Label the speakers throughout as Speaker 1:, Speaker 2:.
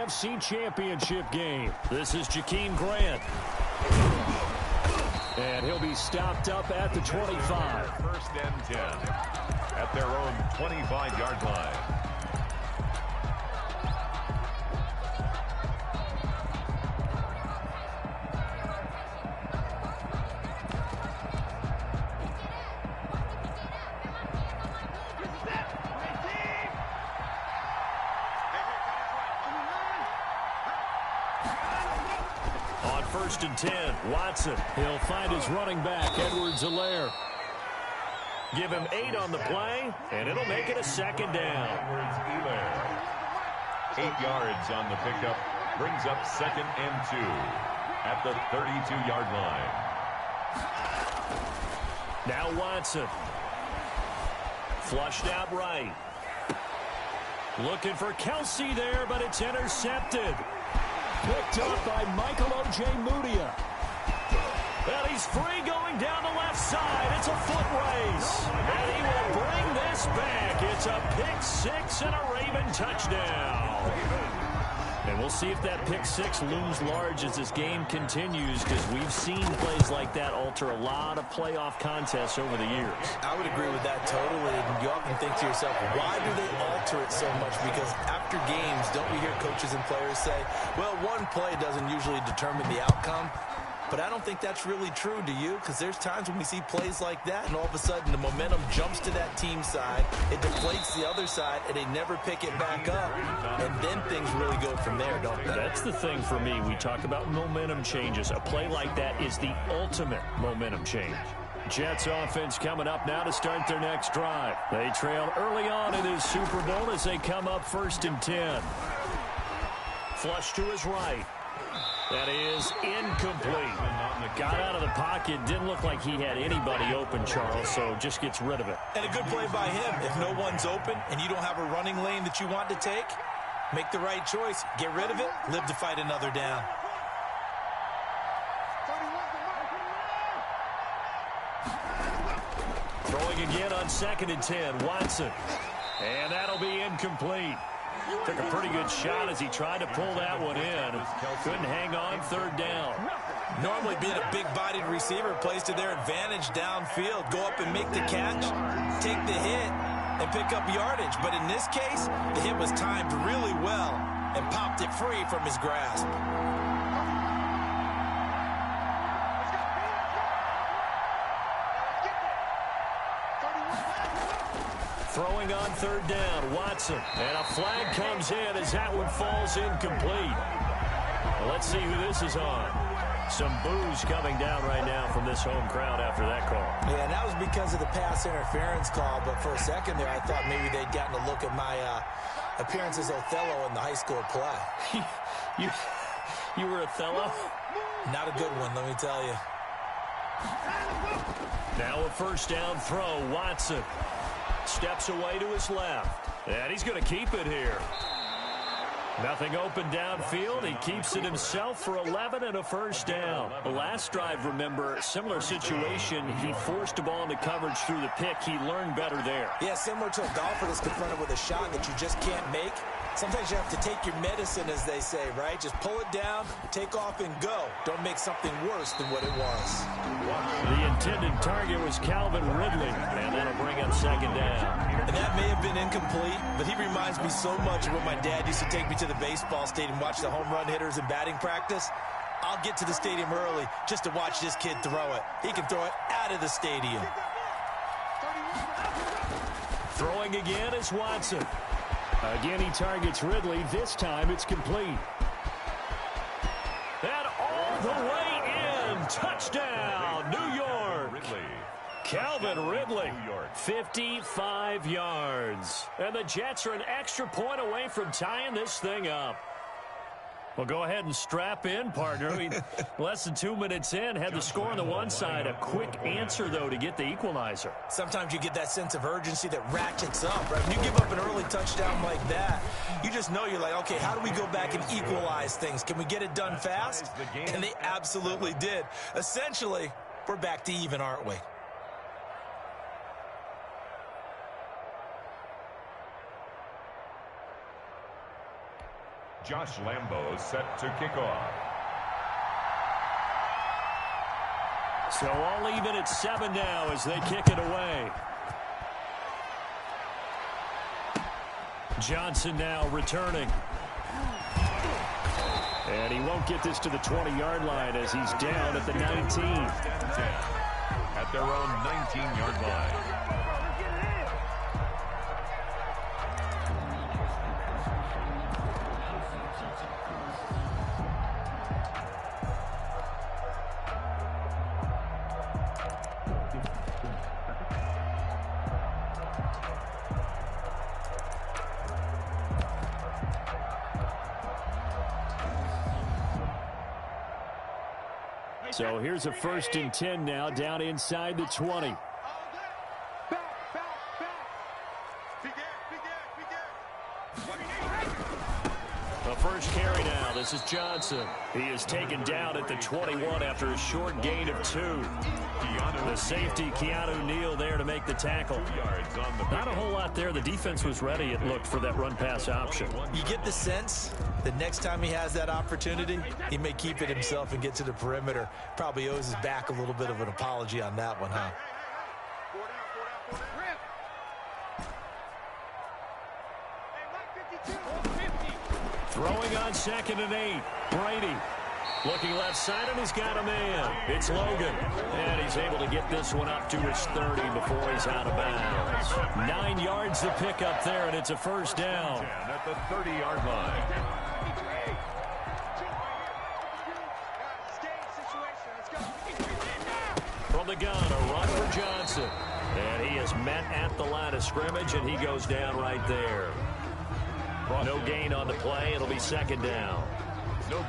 Speaker 1: AFC Championship game. This is Jakeem Grant. And he'll be stopped up at the 25.
Speaker 2: First and 10 at their own 25-yard line.
Speaker 1: First and 10, Watson. He'll find his running back, Edwards-Helaire. Give him 8 on the play, and it'll make it a second down.
Speaker 2: Edwards-Helaire. 8 yards on the pickup. Brings up second and 2 at the 32-yard line.
Speaker 1: Now Watson. Flushed out right. Looking for Kelsey there, but it's intercepted. Picked up by Michael Ojemudia. Well, he's free going down the left side. It's a foot race. And he will bring this back. It's a pick six and a Raven touchdown. And we'll see if that pick six looms large as this game continues, because we've seen plays like that alter a lot of playoff contests over the years.
Speaker 3: I would agree with that totally. And you often think to yourself, why do they alter it so much? Because after games, don't we hear coaches and players say, well, one play doesn't usually determine the outcome? But I don't think that's really true, do you? Because there's times when we see plays like that, and all of a sudden the momentum jumps to that team side, it deflates the other side, and they never pick it back up. And then things really go from there, don't they?
Speaker 1: That's the thing for me. We talk about momentum changes. A play like that is the ultimate momentum change. Jets offense coming up now to start their next drive. They trailed early on in his Super Bowl as they come up first and 10. Flush to his right. That is incomplete. Got out of the pocket. Didn't look like he had anybody open, Charles, so just gets rid of it.
Speaker 3: And a good play by him. If no one's open and you don't have a running lane that you want to take, make the right choice. Get rid of it. Live to fight another down.
Speaker 1: Throwing again on second and 10. Watson. And that'll be incomplete. Took a pretty good shot as he tried to pull that one in. Couldn't hang on, third down.
Speaker 3: Normally being a big-bodied receiver plays to their advantage downfield. Go up and make the catch, take the hit, and pick up yardage. But in this case, the hit was timed really well and popped it free from his grasp.
Speaker 1: Throwing on third down, Watson. And a flag comes in as that one falls incomplete. Well, let's see who this is on. Some boos coming down right now from this home crowd after that call.
Speaker 3: Yeah, and that was because of the pass interference call. But for a second there, I thought maybe they'd gotten a look at my appearance as Othello in the high school play.
Speaker 1: You were Othello?
Speaker 3: Not a good one, let me tell you.
Speaker 1: Now a first down throw, Watson. Steps away to his left. And he's going to keep it here. Nothing open downfield. He keeps it himself for 11 and a first down. The last drive, remember, similar situation. He forced a ball into coverage through the pick. He learned better there.
Speaker 3: Yeah, similar to a golfer that's confronted with a shot that you just can't make. Sometimes you have to take your medicine, as they say, right? Just pull it down, take off, and go. Don't make something worse than what it was.
Speaker 1: The intended target was Calvin Ridley, and that'll bring up second down.
Speaker 3: And that may have been incomplete, but he reminds me so much of when my dad used to take me to the baseball stadium, watch the home run hitters in batting practice. I'll get to the stadium early just to watch this kid throw it. He can throw it out of the stadium.
Speaker 1: Throwing again is Watson. Again, he targets Ridley. This time it's complete. And all the way in. Touchdown, New York. Calvin Ridley, 55 yards. And the Jets are an extra point away from tying this thing up. Well, go ahead and strap in, partner. I mean, less than 2 minutes in, had the score on the one side. A quick answer, though, to get the equalizer.
Speaker 3: Sometimes you get that sense of urgency that ratchets up, right? When you give up an early touchdown like that, you just know you're like, okay, how do we go back and equalize things? Can we get it done fast? And they absolutely did. Essentially, we're back to even, aren't we?
Speaker 2: Josh Lambo set to kick off.
Speaker 1: So all even at 7 now as they kick it away. Johnson now returning. And he won't get this to the 20-yard line as he's down at the 19.
Speaker 2: At their own 19-yard line.
Speaker 1: So here's a 1st and 10 now, down inside the 20. The first carry now. This is Johnson. He is taken down at the 21 after a short gain of 2. The safety, Keanu Neal, there to make the tackle. Not a whole lot there. The defense was ready, it looked, for that run-pass option.
Speaker 3: You get the sense that next time he has that opportunity, he may keep it himself and get to the perimeter. Probably owes his back a little bit of an apology on that one, huh?
Speaker 1: Throwing on 2nd and 8. Brady looking left side, and he's got a man. It's Logan. And he's able to get this one up to his 30 before he's out of bounds. 9 yards the pickup there, and it's a 1st down.
Speaker 2: At the 30-yard line.
Speaker 1: From the gun, a run for Johnson. And he is met at the line of scrimmage, and he goes down right there. No gain on the play. It'll be 2nd down.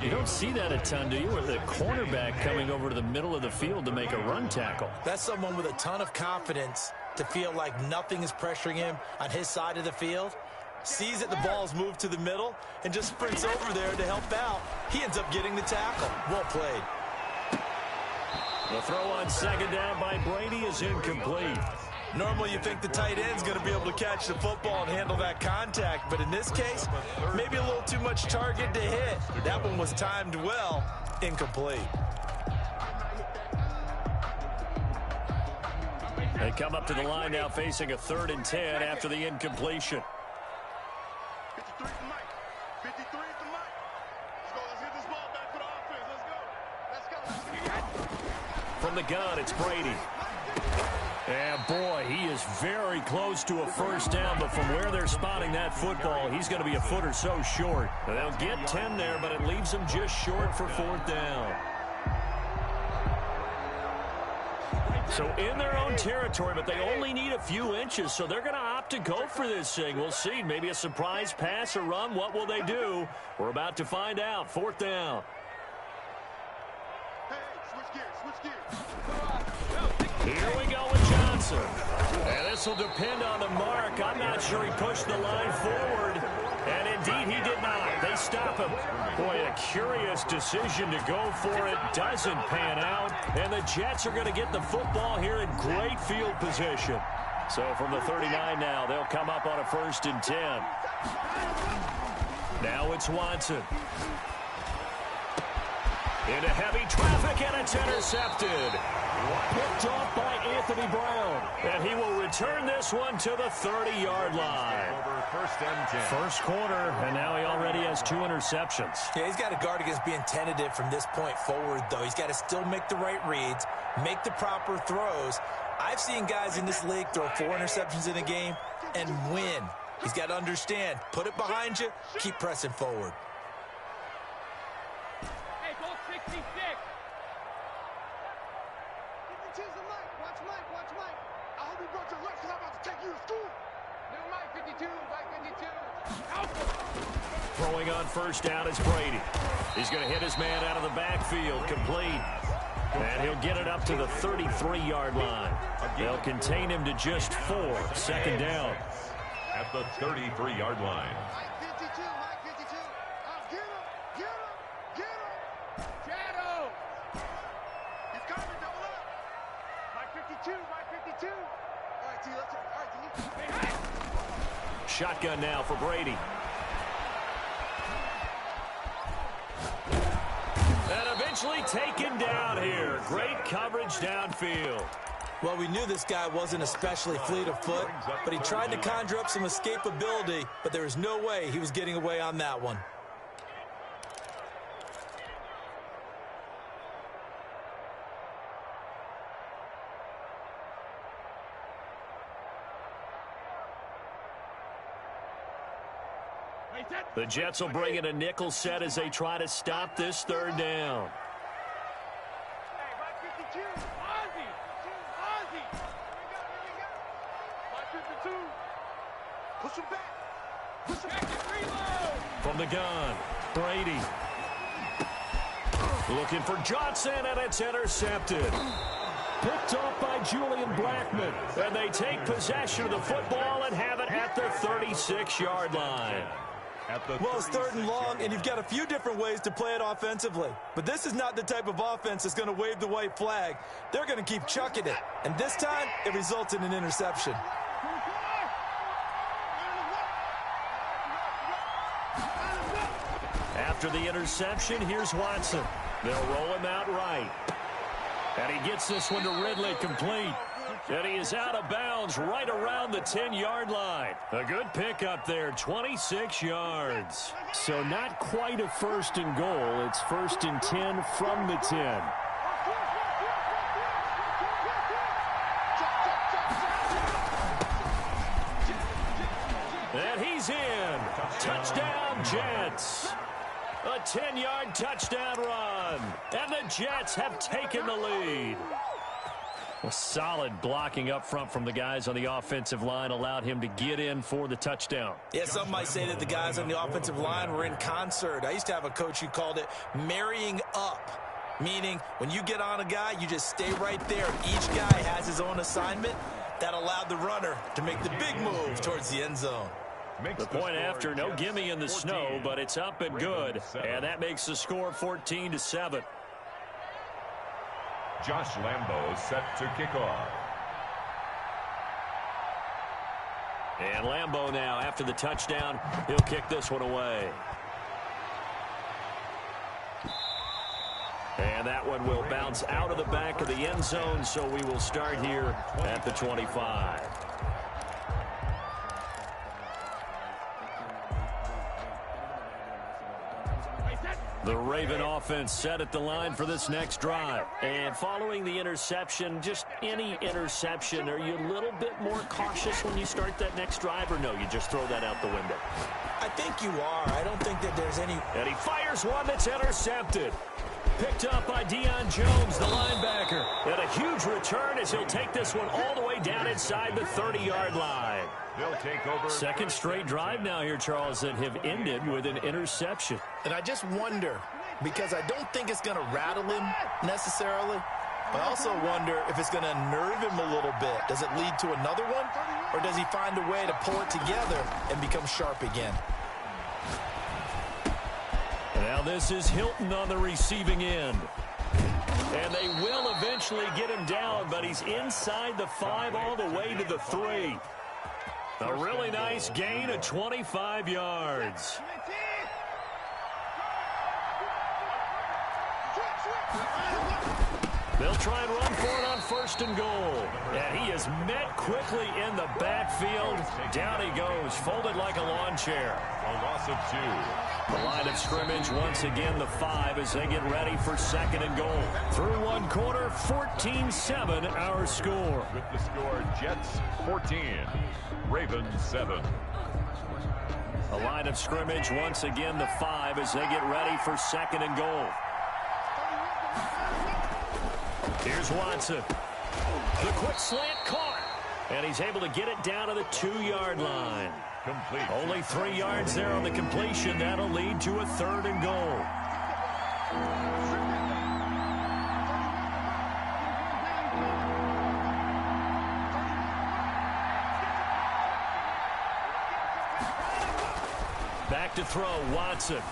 Speaker 1: You don't see that a ton, do you? With a cornerback coming over to the middle of the field to make a run tackle.
Speaker 3: That's someone with a ton of confidence to feel like nothing is pressuring him on his side of the field. Sees that the ball's moved to the middle and just sprints over there to help out. He ends up getting the tackle. Well played.
Speaker 1: The throw on 2nd down by Brady is incomplete.
Speaker 3: Normally you think the tight end's going to be able to catch the football and handle that contact, but in this case, maybe a little too much target to hit. That one was timed well. Incomplete.
Speaker 1: They come up to the line now facing a 3rd and 10 after the incompletion.
Speaker 4: 53 is the mic. 53 is the mic. Let's go. Let's hit this ball back for the offense. Let's go. Let's go.
Speaker 1: From the gun, it's Brady. And boy, he is very close to a 1st down, but from where they're spotting that football, he's going to be a foot or so short. They'll get 10 there, but it leaves them just short for 4th down. So in their own territory, but they only need a few inches, so they're going to opt to go for this thing. We'll see. Maybe a surprise pass or run. What will they do? We're about to find out. 4th down.
Speaker 4: Hey, switch gears. Switch gears.
Speaker 1: Here we go with Johnson. And this will depend on the mark. I'm not sure he pushed the line forward. And indeed, he did not. They stop him. Boy, a curious decision to go for it. Doesn't pan out. And the Jets are going to get the football here in great field position. So from the 39 now, they'll come up on a 1st and 10. Now it's Watson. Into heavy traffic, and it's intercepted. Picked off by Anthony Brown. And he will return this one to the 30-yard line.
Speaker 2: Over 1st and 10.
Speaker 1: First quarter, and now he already has 2 interceptions.
Speaker 3: Yeah, he's got to guard against being tentative from this point forward, though. He's got to still make the right reads, make the proper throws. I've seen guys in this league throw 4 interceptions in a game and win. He's got to understand, put it behind you, keep pressing forward.
Speaker 5: Hey, go 66.
Speaker 4: Watch Mike. I hope you brought your lunch because I'm about to take you to school.
Speaker 5: No, Mike 52. Mike 52.
Speaker 1: Throwing on 1st down is Brady. He's going to hit his man out of the backfield, complete. And he'll get it up to the 33-yard line. They'll contain him to just 4. 2nd down.
Speaker 2: At the 33-yard line.
Speaker 4: Mike 52. Get him.
Speaker 5: Shadow.
Speaker 4: He's coming, double up.
Speaker 5: Mike 52.
Speaker 4: All right, T, let's go. All right, T.
Speaker 1: Shotgun now for Brady. eventually taken down here. Great coverage downfield.
Speaker 3: Well, we knew this guy wasn't especially fleet of foot, but he tried to conjure up some escapability, but there was no way he was getting away on that one.
Speaker 1: The Jets will bring in a nickel set as they try to stop this third down.
Speaker 5: Hey, Mike 52. Ozzy. Ozzy. Mike 52.
Speaker 4: Push him back. Push him
Speaker 5: Back and reload.
Speaker 1: From the gun, Brady. Looking for Johnson, and it's intercepted. Picked off by Julian Blackman. And they take possession of the football and have it at the 36-yard line.
Speaker 3: Well, it's third and long, and you've got a few different ways to play it offensively. But this is not the type of offense that's going to wave the white flag. They're going to keep chucking it. And this time, it results in an interception.
Speaker 1: After the interception, here's Watson. They'll roll him out right. And he gets this one to Ridley complete. And he is out of bounds right around the 10-yard line. A good pickup there, 26 yards.
Speaker 6: So not quite a first and goal. It's first and 10 from the 10.
Speaker 1: And he's in. Touchdown, Jets. A 10-yard touchdown run. And the Jets have taken the lead. Well, solid blocking up front from the guys on the offensive line allowed him to get in for the touchdown.
Speaker 3: Yeah, some might say that the guys on the offensive line were in concert. I used to have a coach who called it marrying up, meaning when you get on a guy, you just stay right there. Each guy has his own assignment. That allowed the runner to make the big move towards the end zone.
Speaker 1: The point after, no gimme in the snow, but it's up and good. And that makes the score 14-7.
Speaker 2: Josh Lambo set to kick off.
Speaker 1: And Lambo now, after the touchdown, he'll kick this one away. And that one will bounce out of the back of the end zone, so we will start here at the 25. The Raven offense set at the line for this next drive. And following the interception, just any interception, are you a little bit more cautious when you start that next drive, or no, you just throw that out the window?
Speaker 3: I think you are. I don't think that there's any...
Speaker 1: And he fires one that's intercepted. Picked up by Deion Jones, the linebacker. And a huge return as he'll take this one all the way down inside the 30-yard line.
Speaker 2: They'll take over.
Speaker 1: Second straight drive now here, Charles, that have ended with an interception.
Speaker 7: And I just wonder, because I don't think it's going to rattle him necessarily, but I also wonder if it's going to nerve him a little bit. Does it lead to another one, or does he find a way to pull it together and become sharp again?
Speaker 1: Now this is Hilton on the receiving end. And they will eventually get him down, but he's inside the 5 all the way to the 3. A really nice gain of 25 yards. They'll try and run for it on first and goal. And he is met quickly in the backfield. Down he goes, folded like a lawn chair.
Speaker 2: A loss of 2.
Speaker 1: The line of scrimmage once again the 5 as they get ready for second and goal. Through one quarter, 14-7 our score.
Speaker 2: With the score, Jets 14, Ravens 7.
Speaker 1: The line of scrimmage once again the 5 as they get ready for second and goal. Here's Watson. The quick slant caught. And he's able to get it down to the 2-yard line.
Speaker 2: Complete.
Speaker 1: Only 3 yards there on the completion. That'll lead to a third and goal. Back to throw, Watson.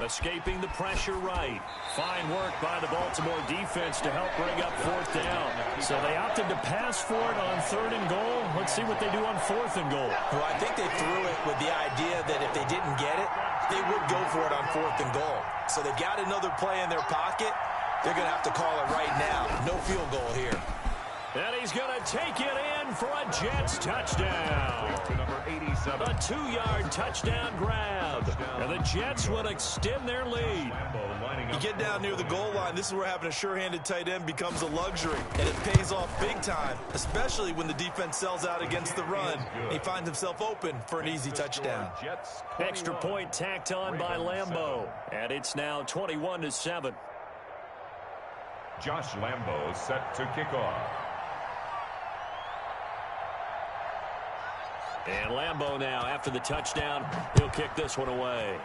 Speaker 1: Escaping the pressure right. Fine work by the Baltimore defense to help bring up 4th down. So they opted to pass for it on 3rd and goal. Let's see what they do on 4th and goal.
Speaker 7: Well, I think they threw it with the idea that if they didn't get it, they would go for it on 4th and goal. So they've got another play in their pocket. They're going to have to call it right now. No field goal here.
Speaker 1: And he's going to take it in for a Jets touchdown.
Speaker 2: Number 87.
Speaker 1: A 2-yard touchdown grab. And the Jets will extend their lead.
Speaker 7: You get down near the goal line, this is where having a sure-handed tight end becomes a luxury. And it pays off big time, especially when the defense sells out against the run. He finds himself open for an easy touchdown.
Speaker 1: Extra point tacked on by Lambeau. And it's now 21-7.
Speaker 2: Josh Lambeau set to kick off.
Speaker 1: And Lambeau now, after the touchdown, he'll kick this one away.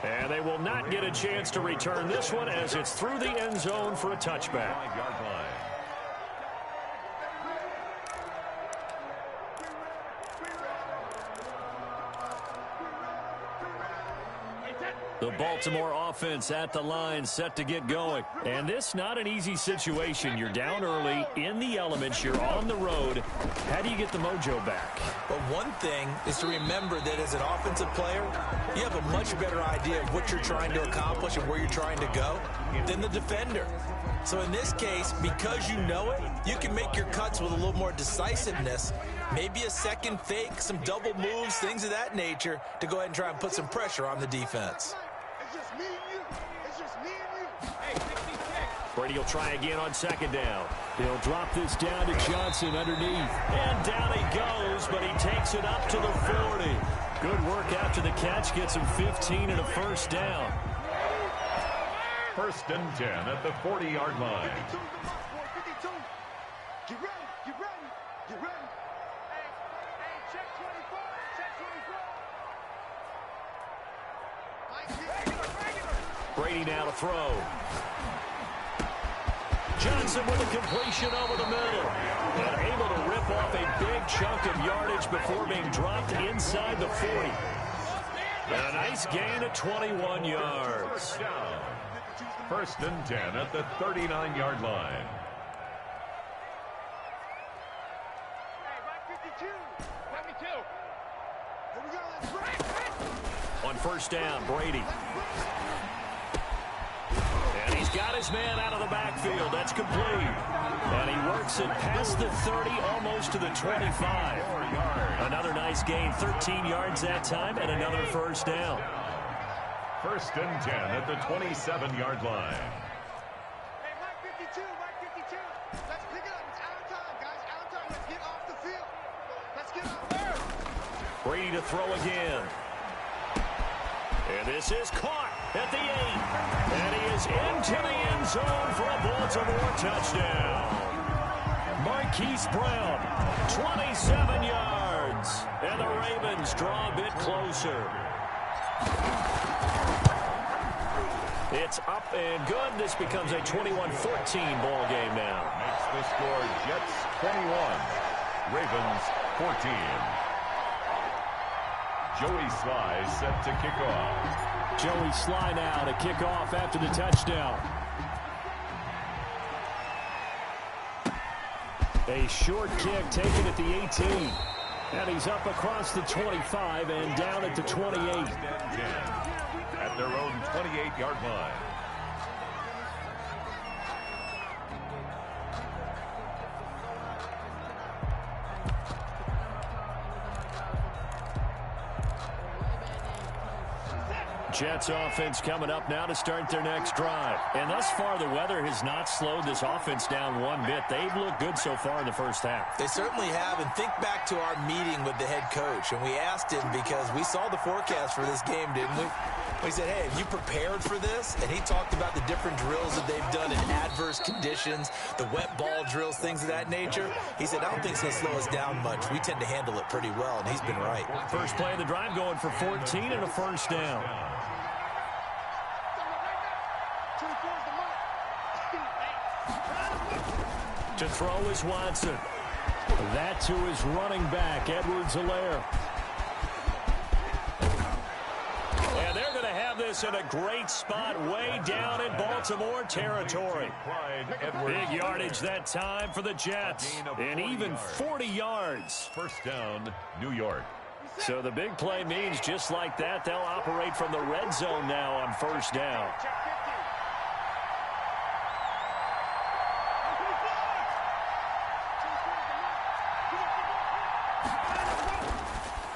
Speaker 1: And they will not get a chance to return this one as it's through the end zone for a touchback.
Speaker 2: 5-yard line.
Speaker 1: The Baltimore offense at the line set to get going. And this not an easy situation. You're down early, in the elements, you're on the road. How do you get the mojo back?
Speaker 7: But one thing is to remember that as an offensive player, you have a much better idea of what you're trying to accomplish and where you're trying to go than the defender. So in this case, because you know it, you can make your cuts with a little more decisiveness. Maybe a second fake, some double moves, things of that nature to go ahead and try and put some pressure on the defense.
Speaker 4: It's just me and you. It's just me and you.
Speaker 5: Hey, 66.
Speaker 1: Brady will try again on 2nd down. He'll drop this down to Johnson underneath. And down he goes, but he takes it up to the 40. Good work after the catch. Gets him 15 and a 1st down.
Speaker 2: 1st and 10 at the 40-yard line.
Speaker 4: 52's the mark, boy. 52. Get ready. Get ready. Get ready.
Speaker 5: Hey, check 24. Check 24.
Speaker 1: Brady now to throw. Johnson with a completion over the middle. And able to rip off a big chunk of yardage before being dropped inside the 40. A nice gain of 21 yards.
Speaker 2: 1st and 10 at the 39-yard line.
Speaker 5: Hey, right 52. 72.
Speaker 4: Here we go. Let's break.
Speaker 1: On 1st down, Brady. And he's got his man out of the backfield. That's complete. And he works it past the 30, almost to the 25. Another nice gain, 13 yards that time, and another 1st down.
Speaker 2: 1st and 10 at the 27-yard line.
Speaker 5: Hey, right 52. Right 52.
Speaker 4: Let's pick it up. It's out of time, guys. Out of time. Let's get off the field. Let's get out there.
Speaker 1: Brady to throw again. And this is caught at the 8. And he is into the end zone for a Baltimore touchdown. Marquise Brown, 27 yards. And the Ravens draw a bit closer. It's up and good. This becomes a 21-14 ball game now.
Speaker 2: Makes the score Jets 21, Ravens 14. Joey Sly set to kick off.
Speaker 6: Joey Sly now to kick off after the touchdown. A short kick taken at the 18. And he's up across the 25 and down at the 28.
Speaker 2: At their own 28-yard line.
Speaker 1: Jets offense coming up now to start their next drive. And thus far, the weather has not slowed this offense down one bit. They've looked good so far in the first half.
Speaker 7: They certainly have, and think back to our meeting with the head coach, and we asked him because we saw the forecast for this game, didn't we? We said, hey, have you prepared for this? And he talked about the different drills that they've done in adverse conditions, the wet ball drills, things of that nature. He said, I don't think it's going to slow us down much. We tend to handle it pretty well, and he's been right.
Speaker 1: First play of the drive going for 14 and a 1st down.
Speaker 4: 24's the mark.
Speaker 1: To throw is Watson. That to his running back, Edwards-Helaire. have this in a great spot way down in Baltimore territory. Big yardage that time for the Jets. And even 40 yards.
Speaker 2: First down, New York.
Speaker 1: So the big play means just like that, they'll operate from the red zone now on first down.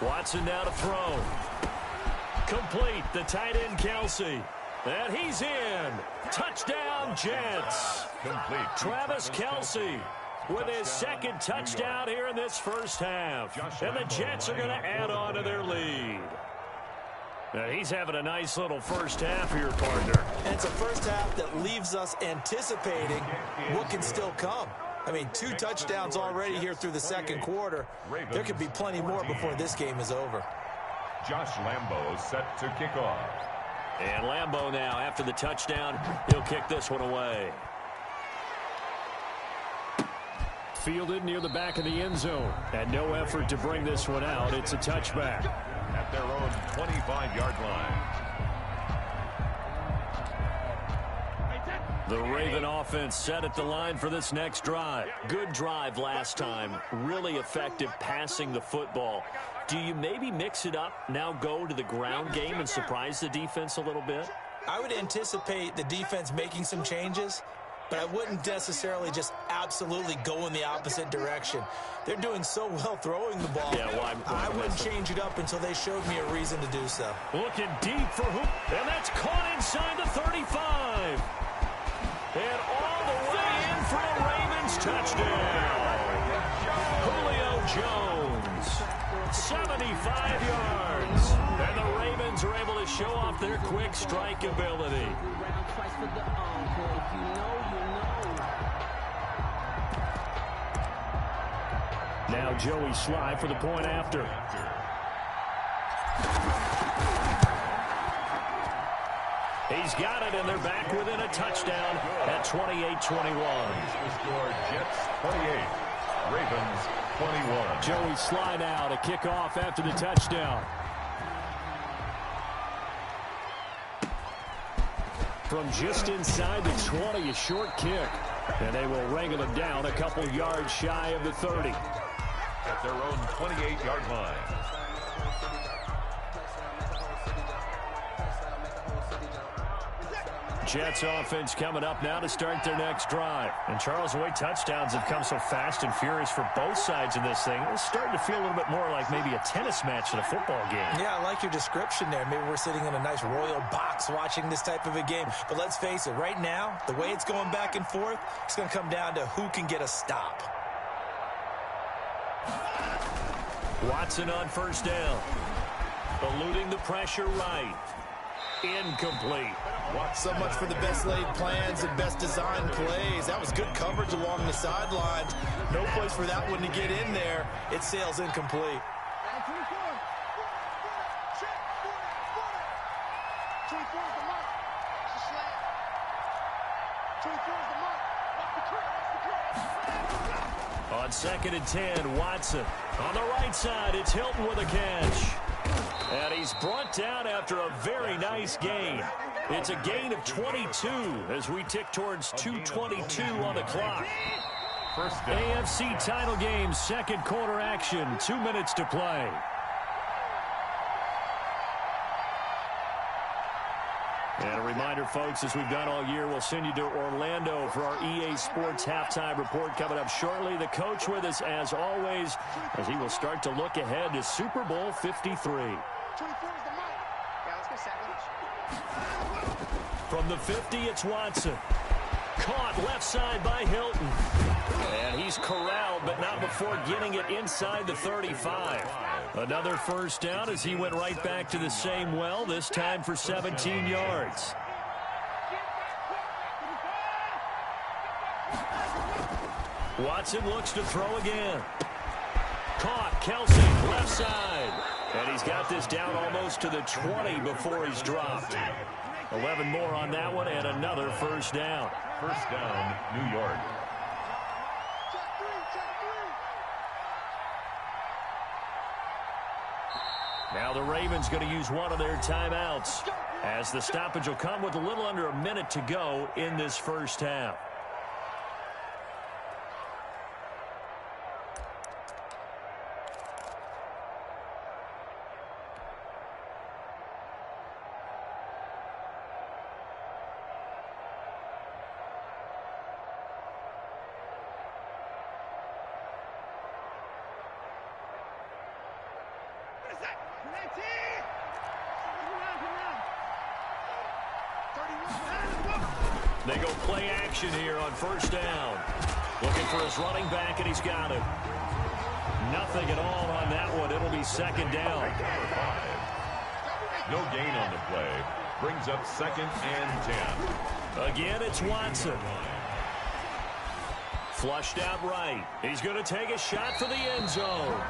Speaker 1: Watson now to throw. Complete, the tight end Kelsey. And he's in. Touchdown, Jets.
Speaker 2: Complete.
Speaker 1: Travis Kelsey with his second touchdown here in this first half. And the Jets are going to add on to their lead. Now he's having a nice little first half here, partner.
Speaker 3: And it's a first half that leaves us anticipating what can still come. I mean, 2 touchdowns already here through the second quarter. There could be plenty more before this game is over.
Speaker 2: Josh Lambo set to kick off.
Speaker 1: And Lambo now, after the touchdown, he'll kick this one away. Fielded near the back of the end zone. And no effort to bring this one out. It's a touchback.
Speaker 2: At their own 25-yard line.
Speaker 1: The Raven offense set at the line for this next drive. Good drive last time. Really effective passing the football. Do you maybe mix it up, now go to the ground game and surprise the defense a little bit?
Speaker 3: I would anticipate the defense making some changes, but I wouldn't necessarily just absolutely go in the opposite direction. They're doing so well throwing the ball.
Speaker 1: Yeah, well,
Speaker 3: I wouldn't change it up until they showed me a reason to do so.
Speaker 1: Looking deep for Hoop, and that's caught inside the 35. And all the way in for a Ravens touchdown. Julio Jones, 75 yards. And the Ravens are able to show off their quick strike ability. Now Joey Sly for the point after. He's got it, and they're back within a touchdown at 28-21.
Speaker 2: The score, Jets 28, Ravens 21.
Speaker 1: Joey Sly now to kick off after the touchdown. From just inside the 20, a short kick. And they will wrangle him down a couple yards shy of the 30.
Speaker 2: At their own 28-yard line.
Speaker 1: Jets offense coming up now to start their next drive. And Charles, the way touchdowns have come so fast and furious for both sides of this thing, it's starting to feel a little bit more like maybe a tennis match than a football game.
Speaker 3: Yeah, I like your description there. Maybe we're sitting in a nice royal box watching this type of a game. But let's face it, right now, the way it's going back and forth, it's going to come down to who can get a stop.
Speaker 1: Watson on first down. Eluding the pressure right. Incomplete.
Speaker 7: So much for the best laid plans and best designed plays. That was good coverage along the sidelines. No place for that one to get in there. It sails incomplete.
Speaker 5: 24 is the mark. It's a slant. 24 is the mark. That's the cut. That's the cut.
Speaker 1: On 2nd and 10, Watson. On the right side, it's Hilton with a catch. And he's brought down after a very nice gain. It's a gain of 22 as we tick towards 2:22 on the clock.
Speaker 2: First down.
Speaker 1: AFC title game, second quarter action, 2 minutes to play. And a reminder, folks, as we've done all year, we'll send you to Orlando for our EA Sports halftime report coming up shortly. The coach with us, as always, as he will start to look ahead to Super Bowl 53.
Speaker 5: 24 is the mark. Yeah, let's go sandwich.
Speaker 1: From the 50, it's Watson. Caught left side by Hilton. And he's corralled, but not before getting it inside the 35. Another first down as he went right back to the same well, this time for 17 yards. Watson looks to throw again. Caught, Kelsey, left side. And he's got this down almost to the 20 before he's dropped. 11 more on that one, and another first down.
Speaker 2: First down, New York.
Speaker 5: Check three.
Speaker 1: Now the Ravens going to use one of their timeouts. as the stoppage will come with a little under a minute to go in this first half. They go play action here on first down. Looking for his running back, and he's got it. Nothing at all on that one. It'll be second down.
Speaker 2: No gain on the play. Brings up 2nd and 10.
Speaker 1: Again, it's Watson. Flushed out right. He's going to take a shot for the end zone.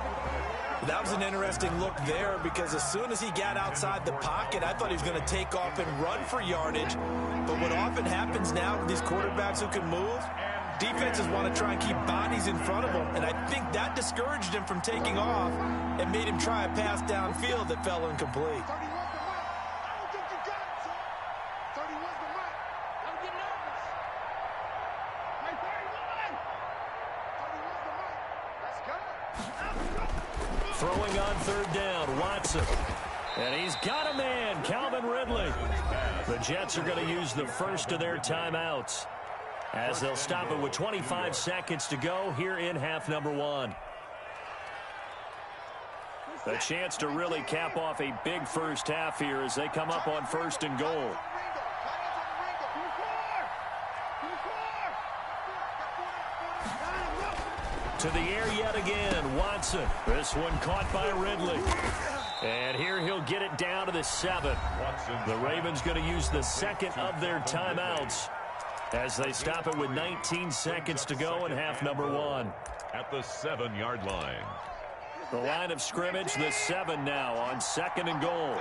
Speaker 7: That was an interesting look there because as soon as he got outside the pocket, I thought he was going to take off and run for yardage. But what often happens now with these quarterbacks who can move, defenses want to try and keep bodies in front of them. And I think that discouraged him from taking off and made him try a pass downfield that fell incomplete.
Speaker 1: Throwing on third down, Watson. And he's got a man, Calvin Ridley. The Jets are going to use the first of their timeouts as they'll stop it with 25 seconds to go here in half number 1. A chance to really cap off a big first half here as they come up on 1st and goal. To the air yet again, Watson. This one caught by Ridley. And here he'll get it down to the 7. The Ravens going to use the second of their timeouts as they stop it with 19 seconds to go in half number 1.
Speaker 2: At the 7-yard line.
Speaker 1: The line of scrimmage, the 7 now on 2nd and goal.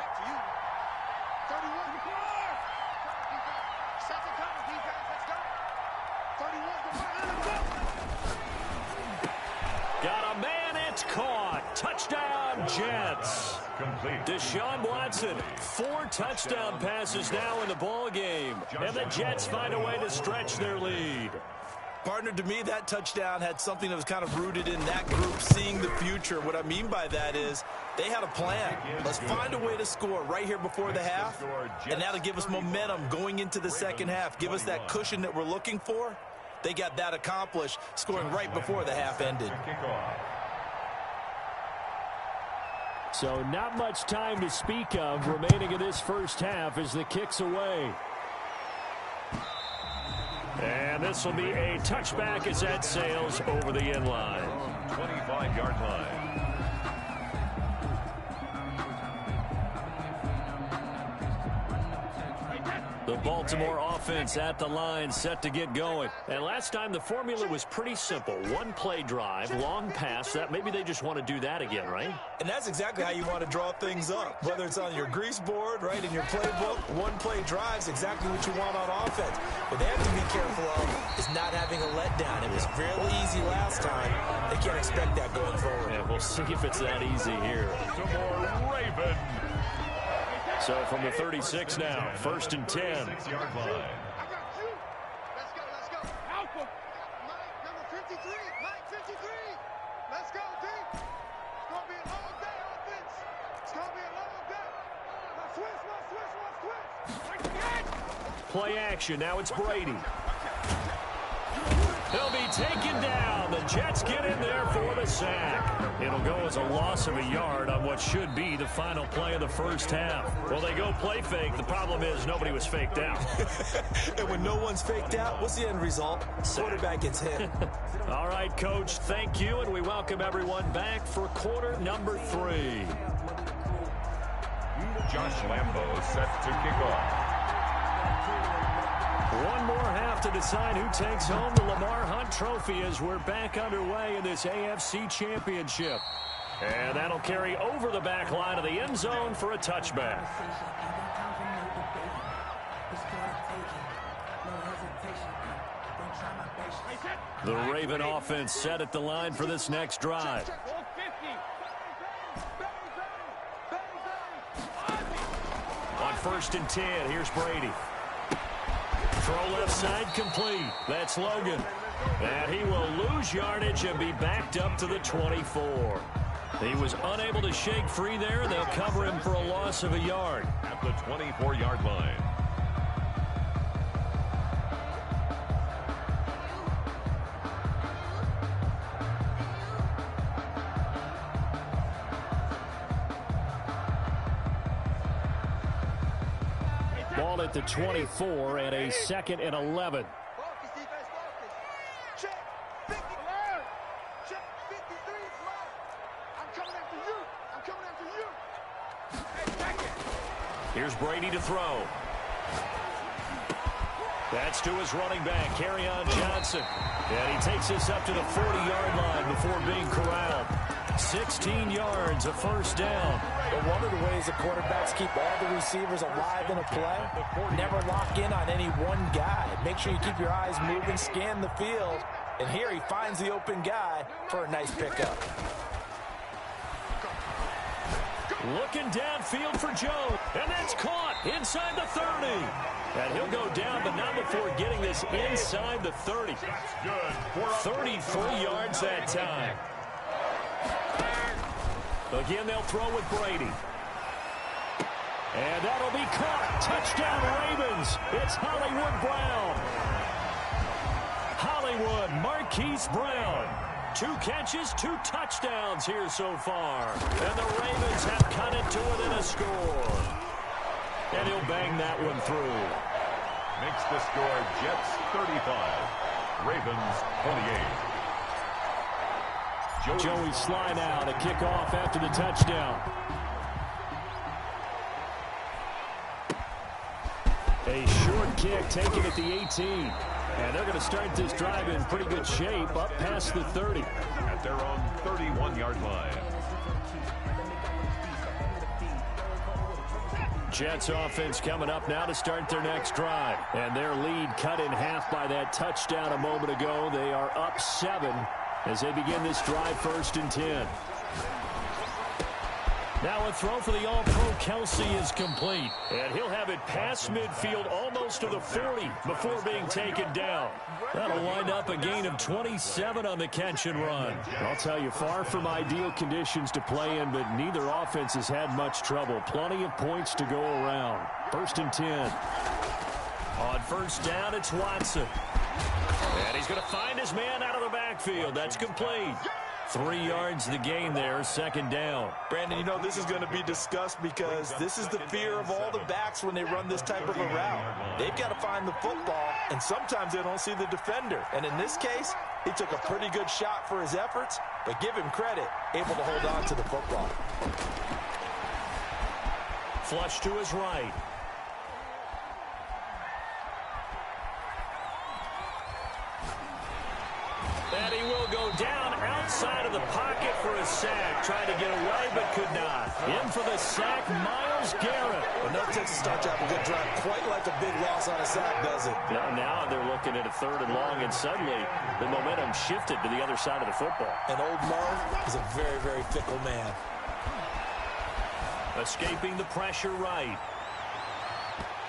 Speaker 1: Got a man, it's caught. Touchdown, Jets.
Speaker 2: Complete.
Speaker 1: Deshaun Watson, 4 touchdown passes now in the ball game. And the Jets find a way to stretch their lead.
Speaker 7: Partner, to me, that touchdown had something that was kind of rooted in that group seeing the future. What I mean by that is they had a plan. Let's find a way to score right here before the half, and that'll give us momentum going into the second half. Give us that cushion that we're looking for. They got that accomplished, scoring right before the half ended.
Speaker 6: So not much time to speak of remaining in this first half as the kick's away.
Speaker 1: And this will be a touchback as that sails over the end line.
Speaker 2: 25-yard line.
Speaker 1: The Baltimore offense at the line, set to get going. And last time the formula was pretty simple. One play drive, long pass. That maybe they just want to do that again, right?
Speaker 7: And that's exactly how you want to draw things up. Whether it's on your grease board, right, in your playbook, one play drive's exactly what you want on offense. What they have to be careful of is not having a letdown. It was fairly easy last time. They can't expect that going forward.
Speaker 1: Yeah, we'll see if it's that easy here.
Speaker 2: Some more Raven.
Speaker 1: So from the 36 now, 1st and 10.
Speaker 2: 6-yard line.
Speaker 4: I got you. Let's go, let's go. Alpha. Mike, number 53. Mike, 53. Let's go, D. It's going to be a long day, offense. It's going to be a long day. Now switch.
Speaker 1: Play action. Now it's Brady. He'll be taken down. The Jets get in there for the sack. It'll go as a loss of a yard on what should be the final play of the first half. Well, they go play fake. The problem is nobody was faked out.
Speaker 7: And when no one's faked out, what's the end result? Quarterback gets hit.
Speaker 1: All right, Coach, thank you, and we welcome everyone back for quarter number 3.
Speaker 2: Josh Lambo set to kick off.
Speaker 1: One more half to decide who takes home the Lamar Hunt Trophy as we're back underway in this AFC Championship. And that'll carry over the back line of the end zone for a touchback. The Raven offense set at the line for this next drive. first and 10. Here's Brady. Throw left side complete. That's Logan. And he will lose yardage and be backed up to the 24. He was unable to shake free there, and they'll cover him for a loss of a yard.
Speaker 2: At the 24-yard line.
Speaker 6: Ball at the 24 and a 2nd and 11.
Speaker 4: Focus, defense, focus. Check. 50. Check. 53. Mark. I'm coming after you. I'm coming after you. Hey, back it.
Speaker 1: Here's Brady to throw. That's to his running back, Kerryon Johnson. And he takes us up to the 40-yard line before being corralled. 16 yards, a first down.
Speaker 7: But one of the ways the quarterbacks keep all the receivers alive in a play, never lock in on any one guy. Make sure you keep your eyes moving, scan the field, and here he finds the open guy for a nice pickup.
Speaker 1: Looking downfield for Joe, and that's caught inside the 30. And he'll go down, but not before getting this inside the 30. 33 yards that time. Again, they'll throw with Brady. And that'll be caught. Touchdown, Ravens. It's Hollywood Brown. Hollywood Marquise Brown. 2 catches, 2 touchdowns here so far. And the Ravens have cut it to within a score. And he'll bang that one through.
Speaker 2: Makes the score Jets 35, Ravens 28.
Speaker 6: Joey Sly now to kick off after the touchdown. A short kick taken at the 18. And they're going to start this drive in pretty good shape up past the 30.
Speaker 2: At their own 31-yard line.
Speaker 6: Jets offense coming up now to start their next drive. And their lead cut in half by that touchdown a moment ago. They are up 7 as they begin this drive, 1st and 10. Now a throw for the All-Pro Kelsey is complete. And he'll have it past midfield almost to the 40 before being taken down. That'll wind up a gain of 27 on the catch and run. I'll tell you, far from ideal conditions to play in, but neither offense has had much trouble. Plenty of points to go around. 1st and 10.
Speaker 1: On first down, it's Watson. And he's going to find his man out of the backfield. That's complete. 3 yards the gain there, 2nd down.
Speaker 7: Brandon, you know this is going to be discussed because this is the fear of all the backs when they run this type of a route. They've got to find the football, and sometimes they don't see the defender. And in this case, he took a pretty good shot for his efforts, but give him credit, able to hold on to the football.
Speaker 1: Flush to his right. And he will go down outside of the pocket for a sack. Trying to get away, but could not. In for the sack, Myles Garrett.
Speaker 7: But no Texas start to have a good drive. Quite like a big loss on a sack, does it?
Speaker 6: Now they're looking at a 3rd and long, and suddenly the momentum shifted to the other side of the football.
Speaker 7: And old Mo is a very, very fickle man.
Speaker 1: Escaping the pressure right.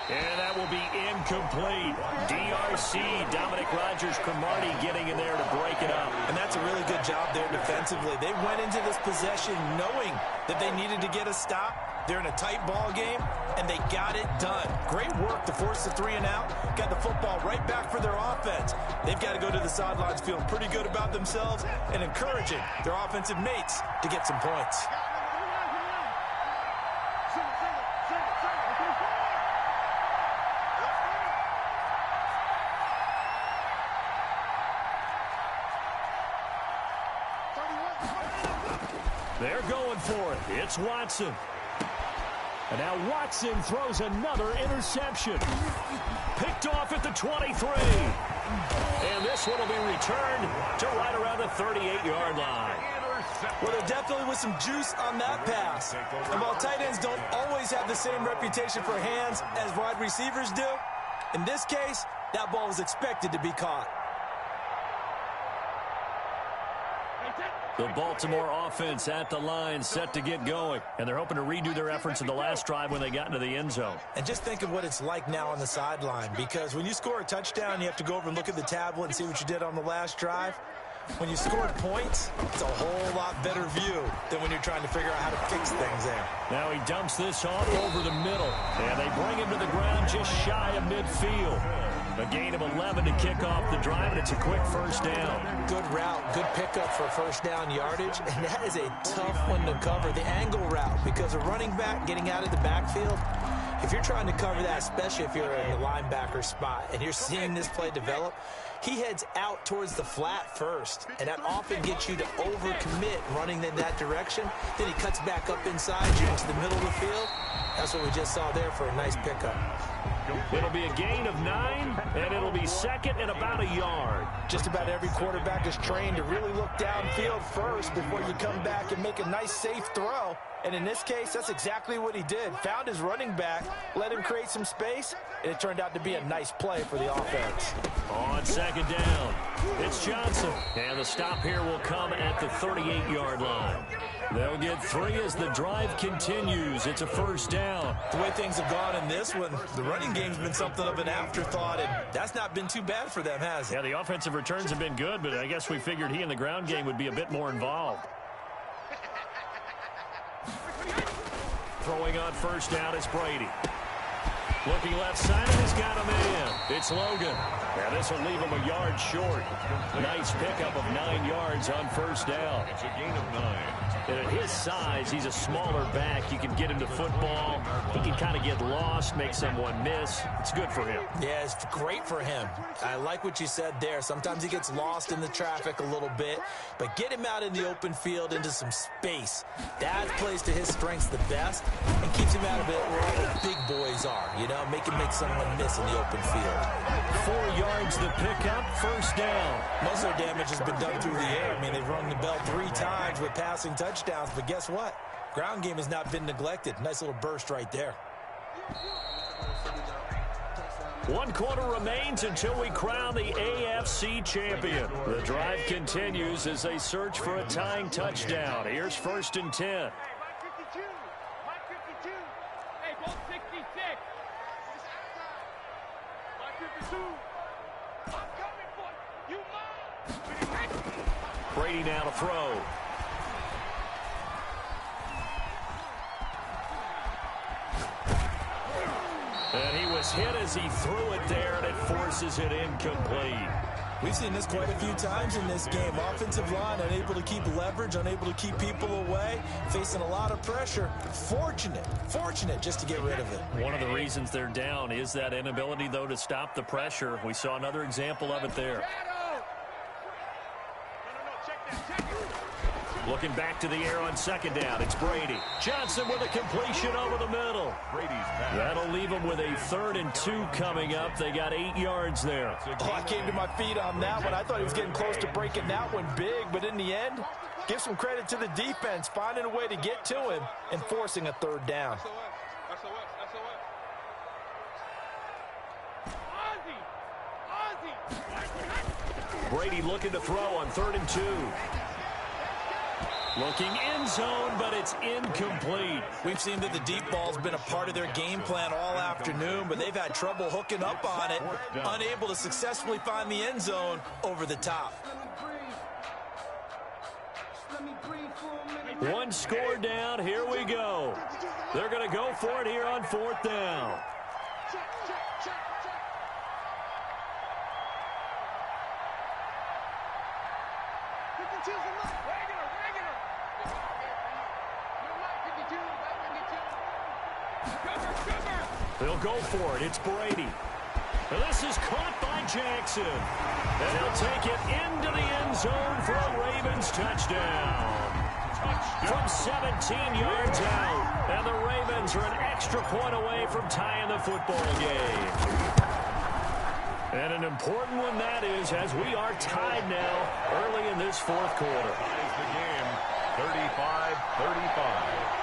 Speaker 1: And that will be incomplete. DRC, Dominic Rodgers-Cromartie getting in there to break it up.
Speaker 7: And that's a really good job there defensively. They went into this possession knowing that they needed to get a stop. They're in a tight ball game, and they got it done. Great work to force the 3 and out. Got the football right back for their offense. They've got to go to the sidelines feeling pretty good about themselves and encouraging their offensive mates to get some points.
Speaker 1: They're going for it. It's Watson. And now Watson throws another interception. Picked off at the 23. And this one will be returned to right around the 38-yard line.
Speaker 7: Well, there definitely was some juice on that pass. And while tight ends don't always have the same reputation for hands as wide receivers do, in this case, that ball was expected to be caught.
Speaker 6: The Baltimore offense at the line, set to get going. And they're hoping to redo their efforts in the last drive when they got into the end zone.
Speaker 7: And just think of what it's like now on the sideline, because when you score a touchdown, you have to go over and look at the tablet and see what you did on the last drive. When you scored points, it's a whole lot better view than when you're trying to figure out how to fix things there.
Speaker 6: Now he dumps this off over the middle. And they bring him to the ground just shy of midfield. A gain of 11 to kick off the drive, and it's a quick first down.
Speaker 7: Good route, good pickup for first down yardage, and that is a tough one to cover, the angle route, because a running back getting out of the backfield, if you're trying to cover that, especially if you're in the linebacker spot and you're seeing this play develop, he heads out towards the flat first, and that often gets you to overcommit running in that direction. Then he cuts back up inside you into the middle of the field. That's what we just saw there for a nice pickup.
Speaker 6: It'll be a gain of 9, and it'll be second and about a yard.
Speaker 7: Just about every quarterback is trained to really look downfield first before you come back and make a nice, safe throw. And in this case, that's exactly what he did. Found his running back, let him create some space, and it turned out to be a nice play for the offense.
Speaker 6: On second down, it's Johnson. And the stop here will come at the 38-yard line. They'll get 3 as the drive continues. It's a first down.
Speaker 7: The way things have gone in this one, the running game's been something of an afterthought, and that's not been too bad for them, has it?
Speaker 6: Yeah, the offensive returns have been good, but I guess we figured he in the ground game would be a bit more involved. Throwing on first down, it's Brady. Looking left side, and he's got him in. It's Logan. Now this will leave him a yard short. Nice pickup of 9 yards on first down.
Speaker 2: It's a gain of 9.
Speaker 6: And at his size, he's a smaller back. You can get him to football. He can kind of get lost, make someone miss. It's good for him.
Speaker 7: Yeah, it's great for him. I like what you said there. Sometimes he gets lost in the traffic a little bit, but get him out in the open field into some space. That plays to his strengths the best and keeps him out of it where all the big boys are, you know, make him make someone miss in the open field.
Speaker 6: 4 yards the pickup, first down.
Speaker 7: Most of their damage has been done through the air. I mean, they've rung the bell 3 times with passing touchdowns, but guess what? Ground game has not been neglected. Nice little burst right there.
Speaker 6: 1 quarter remains until we crown the AFC champion. The drive continues as they search for a tying touchdown. Here's first and 10. Brady now to throw. And he was hit as he threw it there, and it forces it incomplete.
Speaker 7: We've seen this quite a few times in this game. Offensive line unable to keep leverage, unable to keep people away, facing a lot of pressure. Fortunate just to get rid of it.
Speaker 6: One of the reasons they're down is that inability, though, to stop the pressure. We saw another example of it there. Looking back to the air on second down, it's Brady. Johnson with a completion over the middle.
Speaker 2: Brady's back.
Speaker 6: That'll leave them with a 3rd and 2 coming up. They got 8 yards there.
Speaker 7: Oh, I came to my feet on that one. I thought he was getting close to breaking that one big, but in the end, give some credit to the defense, finding a way to get to him and forcing a 3rd down.
Speaker 6: Brady looking to throw on 3rd and 2. Looking end zone, but it's incomplete.
Speaker 7: We've seen that the deep ball's been a part of their game plan all afternoon, but they've had trouble hooking up on it, unable to successfully find the end zone over the top.
Speaker 6: 1 score down, here we go. They're going to go for it here on 4th down. They'll go for it. It's Brady. And this is caught by Jackson. And he'll take it into the end zone for a Ravens touchdown. From 17 yards out. And the Ravens are an extra point away from tying the football game. And an important one that is, as we are tied now early in this 4th quarter.
Speaker 2: Ties the game, 35-35.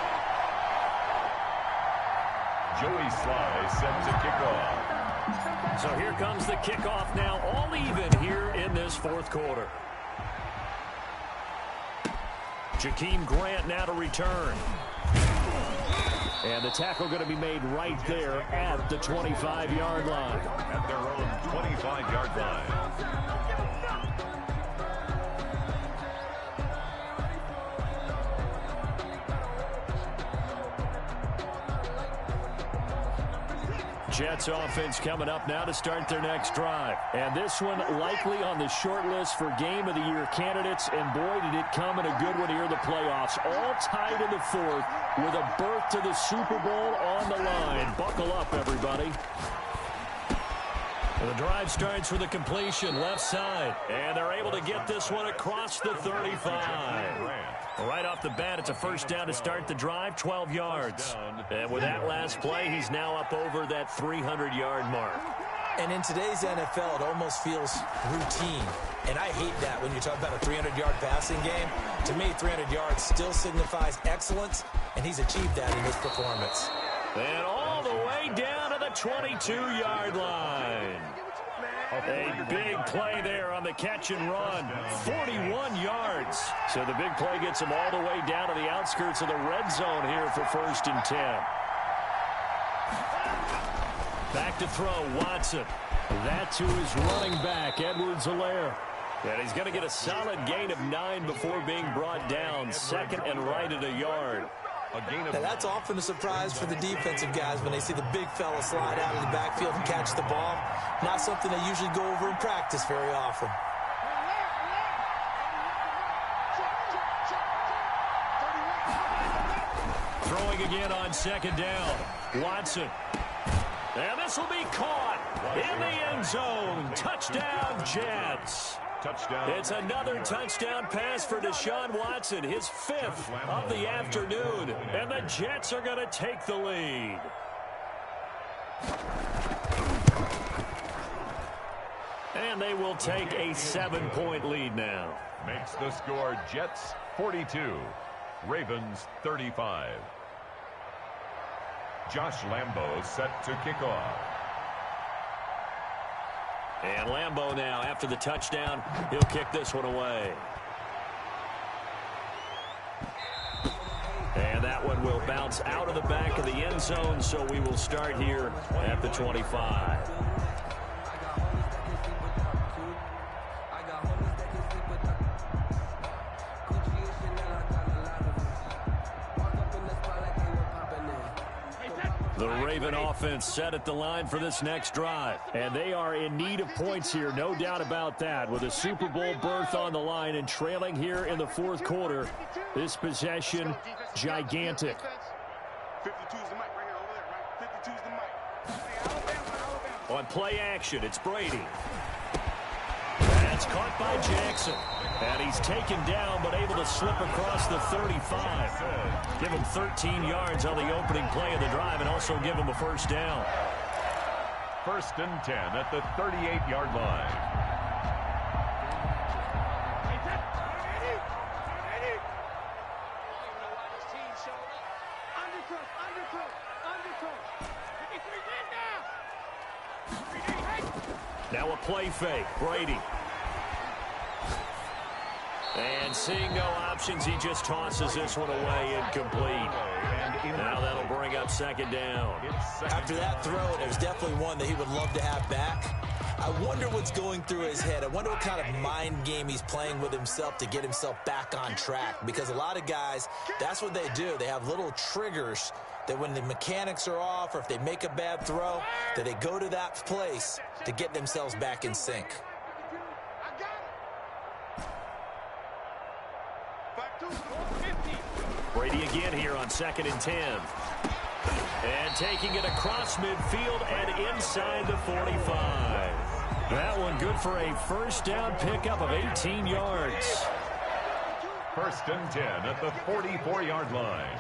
Speaker 2: Joey Sly set to kick off.
Speaker 6: So here comes the kickoff now, all even here in this 4th quarter. Jakeem Grant now to return. And the tackle going to be made right there at the 25-yard line.
Speaker 2: At their own 25-yard line.
Speaker 6: Jets offense coming up now to start their next drive. And this one likely on the short list for Game of the Year candidates. And boy, did it come in a good one here in the playoffs. All tied in the fourth with a berth to the Super Bowl on the line. Buckle up, everybody. The drive starts with a completion left side. And they're able to get this one across the 35. Right off the bat, it's a first down to start the drive, 12 yards. And with that last play, he's now up over that 300-yard mark.
Speaker 3: And in today's NFL, it almost feels routine. And I hate that when you talk about a 300-yard passing game. To me, 300 yards still signifies excellence, and he's achieved that in this performance.
Speaker 6: And all the way down to the 22-yard line. A big play there on the catch and run. 41 yards. So the big play gets him all the way down to the outskirts of the red zone here for 1st and 10. Back to throw, Watson. That to his running back, Edwards-Helaire. And he's going to get a solid gain of 9 before being brought down. 2nd and right at a yard.
Speaker 3: Now that's often a surprise for the defensive guys when they see the big fella slide out of the backfield and catch the ball. Not something they usually go over in practice very often.
Speaker 6: Throwing again on 2nd down. Watson. And this will be caught in the end zone. Touchdown, Jets.
Speaker 2: Touchdown.
Speaker 6: It's another touchdown pass for Deshaun Watson, his 5th of the afternoon. And the Jets are going to take the lead. And they will take a 7-point lead now.
Speaker 2: Makes the score Jets 42, Ravens 35. Josh Lambo set to kick off.
Speaker 6: And Lambo now, after the touchdown, he'll kick this one away. And that one will bounce out of the back of the end zone, so we will start here at the 25. The Raven offense set at the line for this next drive. And they are in need of points here, no doubt about that. With a Super Bowl berth on the line and trailing here in the 4th quarter. This possession, gigantic.
Speaker 5: 52's the mic right here over there, right? 52's the mic. Hey, Alabama.
Speaker 6: On play action, it's Brady. That's caught by Jackson. And he's taken down, but able to slip across the 35. Give him 13 yards on the opening play of the drive and also give him a first down.
Speaker 2: 1st and 10 at the 38-yard line.
Speaker 6: Now a play fake. Brady. And seeing no options, he just tosses this one away incomplete. Now that'll bring up 2nd down.
Speaker 3: After that throw, it was definitely one that he would love to have back. I wonder what's going through his head. I wonder what kind of mind game he's playing with himself to get himself back on track. Because a lot of guys, that's what they do. They have little triggers that when the mechanics are off or if they make a bad throw, that they go to that place to get themselves back in sync.
Speaker 6: Brady again here on 2nd and 10. And taking it across midfield and inside the 45. That one good for a first down pickup of 18 yards.
Speaker 2: 1st and 10 at the 44-yard line.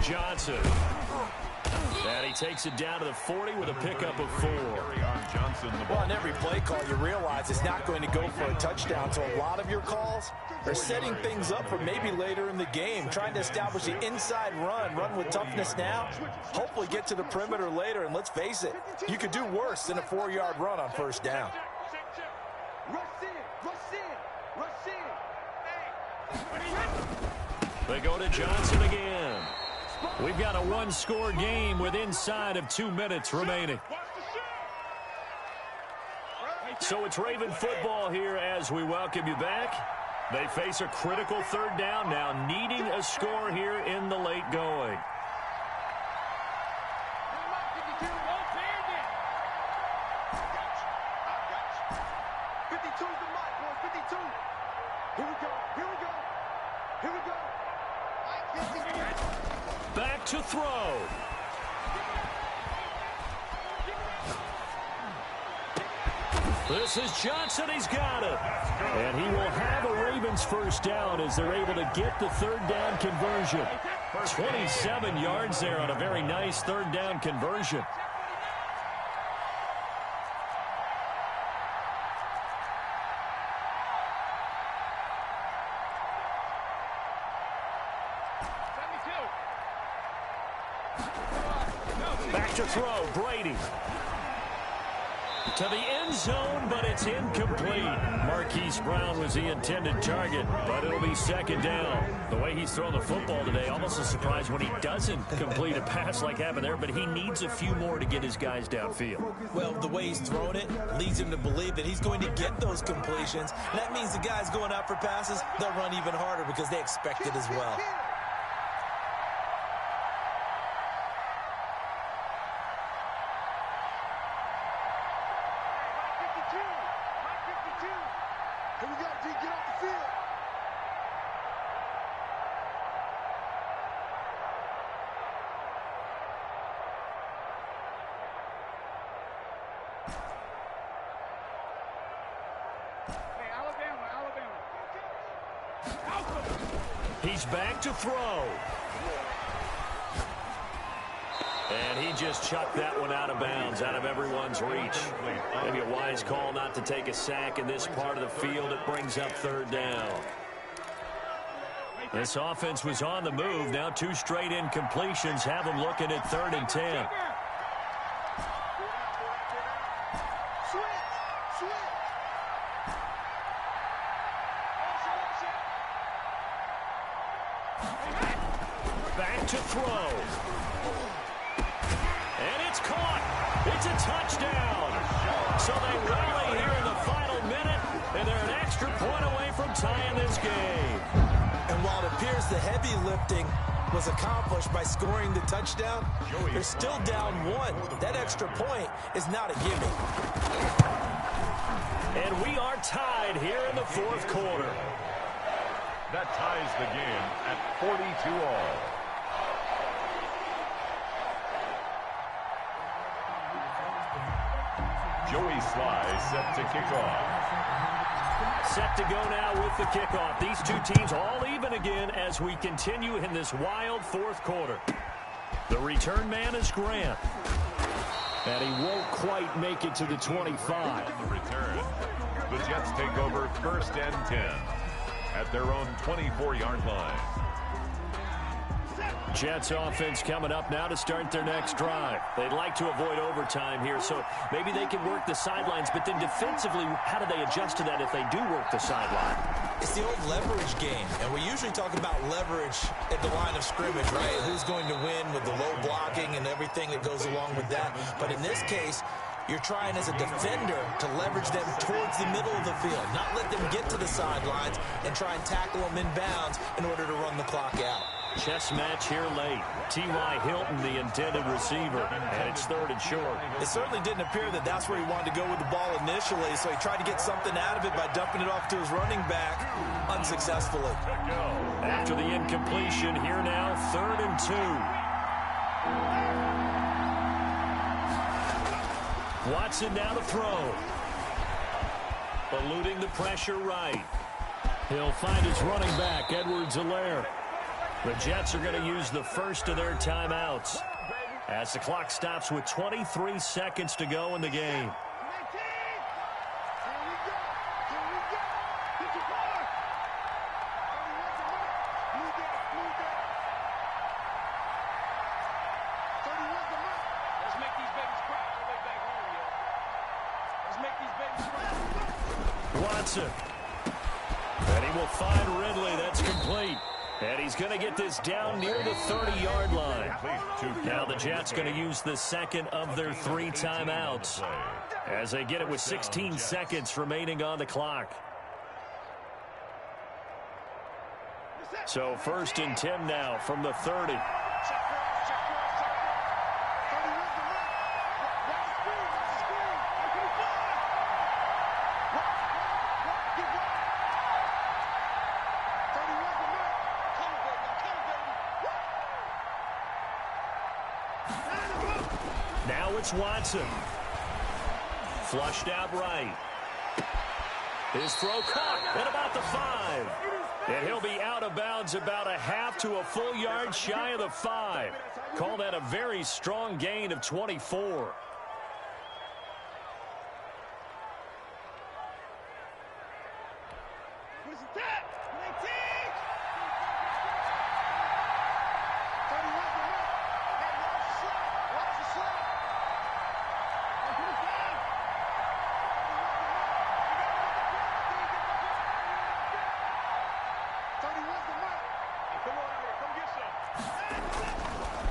Speaker 6: Johnson. And he takes it down to the 40 with a pickup of 4.
Speaker 7: Well, on every play call, you realize it's not going to go for a touchdown. So a lot of your calls are setting things up for maybe later in the game, trying to establish the inside run with toughness now, hopefully get to the perimeter later. And let's face it, you could do worse than a 4-yard run on first down.
Speaker 5: Rush in. Rush in. Rush in.
Speaker 6: They go to Johnson again. We've got a one-score game with inside of 2 minutes remaining. So it's Raven football here as we welcome you back. They face a critical third down now, needing a score here in the late going. Back to throw. This is Johnson. He's got it. And he will have a Ravens first down as they're able to get the third down conversion. 27 yards there on a very nice third down conversion. Back to throw, Brady. To the end zone, but it's incomplete. Marquise Brown was the intended target, but it'll be second down. The way he's thrown the football today, almost a surprise when he doesn't complete a pass like happened there, but he needs a few more to get his guys downfield.
Speaker 3: Well, the way he's thrown it leads him to believe that he's going to get those completions. And that means the guys going out for passes, they'll run even harder because they expect it as well.
Speaker 5: Here we go, D. Get off the field.
Speaker 4: Hey, Alabama.
Speaker 6: He's back to throw. And he just chucked that one out of bounds, out of everyone's reach. Maybe a wise call not to take a sack in this part of the field. It brings up third down. This offense was on the move. Now 2 straight incompletions have them looking at 3rd and 10. Back to throw. And it's caught. It's a touchdown. So they rally here in the final minute, and they're an extra point away from tying this game.
Speaker 3: And while it appears the heavy lifting was accomplished by scoring the touchdown, they're still down 1. That extra point is not a gimme.
Speaker 6: And we are tied here in the 4th quarter.
Speaker 2: That ties the game at 42-all. Joey Sly set to kick off.
Speaker 6: Set to go now with the kickoff. These two teams all even again as we continue in this wild 4th quarter. The return man is Grant. And he won't quite make it to the 25.
Speaker 2: The return. The Jets take over 1st and 10 at their own 24-yard line.
Speaker 6: Jets offense coming up now to start their next drive. They'd like to avoid overtime here, so maybe they can work the sidelines, but then defensively, how do they adjust to that if they do work the sideline?
Speaker 3: It's the old leverage game, and we usually talk about leverage at the line of scrimmage, right? Who's going to win with the low blocking and everything that goes along with that. But in this case, you're trying as a defender to leverage them towards the middle of the field, not let them get to the sidelines and try and tackle them in bounds in order to run the clock out.
Speaker 6: Chess match here late. T.Y. Hilton, the intended receiver, and it's 3rd and short.
Speaker 3: It certainly didn't appear that that's where he wanted to go with the ball initially, so he tried to get something out of it by dumping it off to his running back unsuccessfully.
Speaker 6: After the incompletion, here now, 3rd and 2. Watson now to throw. Eluding the pressure right. He'll find his running back, Edwards-Helaire. The Jets are going to use the first of their timeouts as the clock stops with 23 seconds to go in the game. Watson. And he will find Ridley. That's complete. And he's going to get this down near the 30-yard line. Now the Jets going to use the second of their 3 timeouts as they get it with 16 seconds remaining on the clock. So 1st and 10 now from the 30. Now it's Watson. Flushed out right. His throw caught at about the 5. And he'll be out of bounds about a half to a full yard shy of the 5. Call that a very strong gain of 24.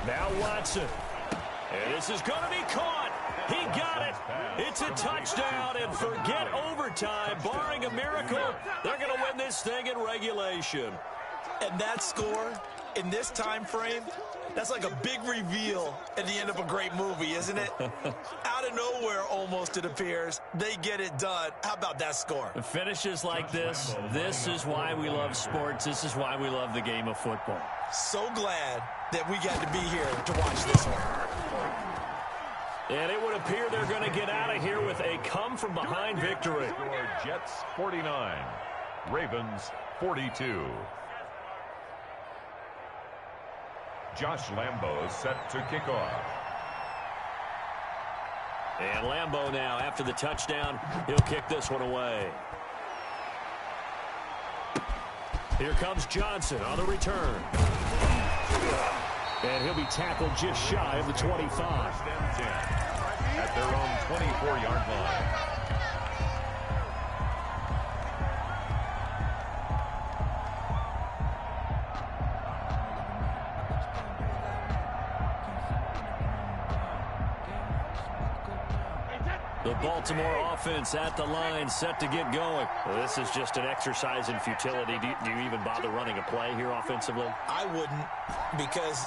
Speaker 6: Now Watson. And this is going to be caught. He got it. It's a touchdown, and forget overtime. Barring a miracle, they're going to win this thing in regulation.
Speaker 7: And that score in this time frame, that's like a big reveal at the end of a great movie, isn't it? Out of nowhere, almost, it appears. They get it done. How about that score?
Speaker 6: Finishes like this. This is why we love sports. This is why we love the game of football.
Speaker 7: So glad that we got to be here to watch this one.
Speaker 6: And it would appear they're going to get out of here with a come-from-behind victory.
Speaker 2: Jets 49, Ravens 42. Josh Lambo is set to kick off.
Speaker 6: And Lambo now, after the touchdown, he'll kick this one away. Here comes Johnson on the return. And he'll be tackled just shy of the 25.
Speaker 2: At their own 24-yard line.
Speaker 6: The Baltimore offense at the line, set to get going. Well, this is just an exercise in futility. Do you even bother running a play here offensively?
Speaker 7: I wouldn't, because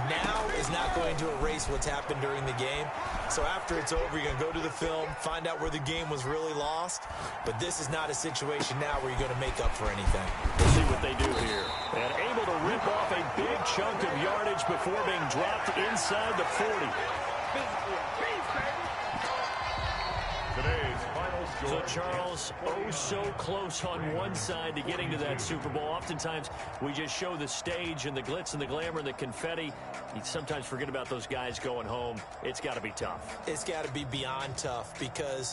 Speaker 7: now is not going to erase what's happened during the game. So after it's over, you're going to go to the film, find out where the game was really lost. But this is not a situation now where you're going to make up for anything.
Speaker 6: We'll see what they do here. And able to rip off a big chunk of yardage before being dropped inside the 40.
Speaker 2: Today's final score.
Speaker 6: So, Charles, oh so close on one side to getting to that Super Bowl. Oftentimes, we just show the stage and the glitz and the glamour and the confetti. You sometimes forget about those guys going home. It's got to be tough.
Speaker 7: It's got to be beyond tough because